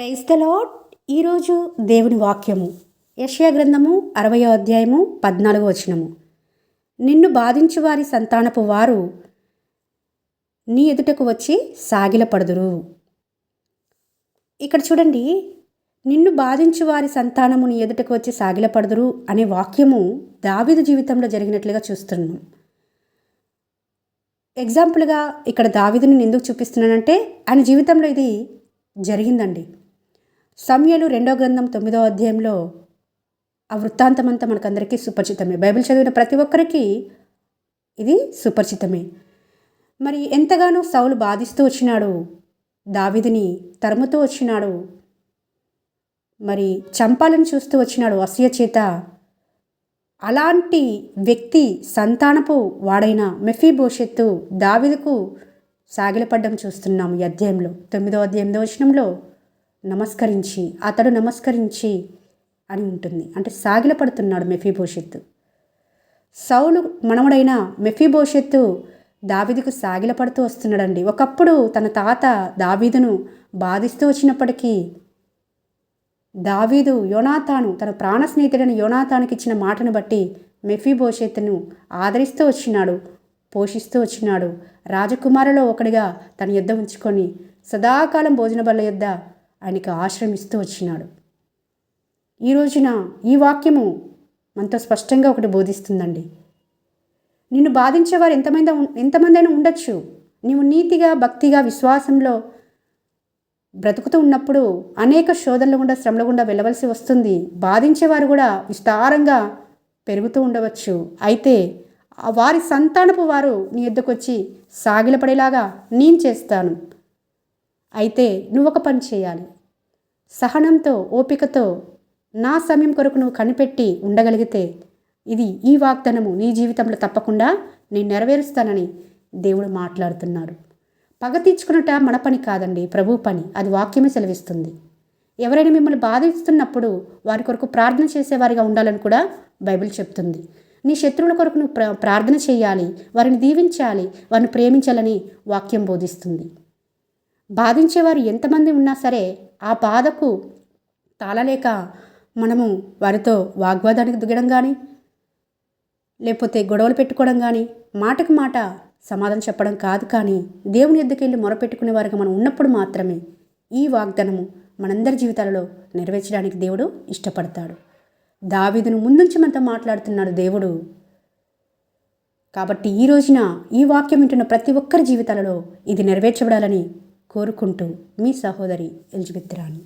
Praise the lord. ఈరోజు దేవుని వాక్యము యెషయా గ్రంథము 60వ అధ్యాయము 14వ వచనము. నిన్ను బాధించు వారి సంతానపు వారు నీ ఎదుటకు వచ్చి సాగిలపడుదురు. ఇక్కడ చూడండి, నిన్ను బాధించు వారి సంతానము నీ ఎదుటకు వచ్చి సాగిలపడుదురు అనే వాక్యము దావీదు జీవితంలో జరిగినట్లుగా చూస్తున్నాం. ఎగ్జాంపుల్గా ఇక్కడ దావీదుని ఎందుకు చూపిస్తున్నానంటే ఆయన జీవితంలో ఇది జరిగిందండి. సమూయేలు 2వ గ్రంథం 9వ అధ్యాయంలో ఆ వృత్తాంతమంతా మనకందరికీ సుపరిచితమే. బైబిల్ చదివిన ప్రతి ఒక్కరికి ఇది సుపరిచితమే. మరి ఎంతగానో సౌలు బాధిస్తూ వచ్చినాడు, దావీదుని తరుముతూ వచ్చినాడు, మరి చంపాలని చూస్తూ వచ్చినాడు అసూయ చేత. అలాంటి వ్యక్తి సంతానపు వాడైన మెఫీబోషెత్తు దావీదుకు సాగిలపడ్డం చూస్తున్నాము ఈ అధ్యాయంలో. 9వ అధ్యాయం 8వ వచనంలో అతడు నమస్కరించి అని ఉంటుంది. అంటే సాగిలపడుతున్నాడు మెఫీబోషెత్తు. సౌలు మనవడైన మెఫీబోషెత్తు దావీదుకు సాగిలపడుతూ వస్తున్నాడండి. ఒకప్పుడు తన తాత దావీదును బాధిస్తూ వచ్చినప్పటికీ దావీదు తన ప్రాణ స్నేహితుడైన యోనాతానుకి ఇచ్చిన మాటను బట్టి మెఫీబోషెత్తును ఆదరిస్తూ వచ్చినాడు, పోషిస్తూ వచ్చినాడు. రాజకుమారులో ఒకడిగా తన యొద్ద ఉంచుకొని సదాకాలం భోజన బల్ల యొద్ద ఆయనకు ఆశ్రమిస్తూ వచ్చినాడు. ఈ రోజున ఈ వాక్యము మనతో స్పష్టంగా ఒకటి బోధిస్తుందండి. నిన్ను బాధించేవారు ఎంతమందైనా ఉండొచ్చు. నీవు నీతిగా, భక్తిగా, విశ్వాసంలో బ్రతుకుతూ ఉన్నప్పుడు అనేక శోధనలు గుండా, శ్రమల గుండా వెళ్ళవలసి వస్తుంది. బాధించేవారు కూడా విస్తారంగా పెరుగుతూ ఉండవచ్చు. అయితే వారి సంతానపు వారు నీ ఎద్దుకు వచ్చి సాగిలపడేలాగా నేను చేస్తాను. అయితే నువ్వు ఒక పని చేయాలి. సహనంతో, ఓపికతో నా సమయం కొరకు నువ్వు కనిపెట్టి ఉండగలిగితే ఈ వాగ్దానము నీ జీవితంలో తప్పకుండా నేను నెరవేరుస్తానని దేవుడు మాట్లాడుతున్నాడు. పగ తీర్చుకున్నట మన పని కాదండి, ప్రభు పని. అది వాక్యమే సెలవిస్తుంది. ఎవరైనా మిమ్మల్ని బాధిస్తున్నప్పుడు వారి కొరకు ప్రార్థన చేసేవారిగా ఉండాలని కూడా బైబిల్ చెప్తుంది. నీ శత్రువుల కొరకు నువ్వు ప్రార్థన చేయాలి, వారిని దీవించాలి, వారిని ప్రేమించాలని వాక్యం బోధిస్తుంది. బాధించేవారు ఎంతమంది ఉన్నా సరే ఆ బాధకు తాళలేక మనము వారితో వాగ్వాదానికి దిగడం కానీ, లేకపోతే గొడవలు పెట్టుకోవడం కానీ, మాటకు మాట సమాధానం చెప్పడం కాదు. కానీ దేవుని యొద్దకు వెళ్ళి మొరపెట్టుకునే వారికి మనం ఉన్నప్పుడు మాత్రమే ఈ వాగ్దానము మనందరి జీవితాలలో నెరవేర్చడానికి దేవుడు ఇష్టపడతాడు. దావీదును ముందుంచి మనతో మాట్లాడుతున్నాడు దేవుడు. కాబట్టి ఈ రోజున ఈ వాక్యం వింటున్న ప్రతి ఒక్కరి జీవితాలలో ఇది నెరవేర్చబడాలని కోరుకుంటూ మీ సహోదరి ఎలిజబెత్ రాణి.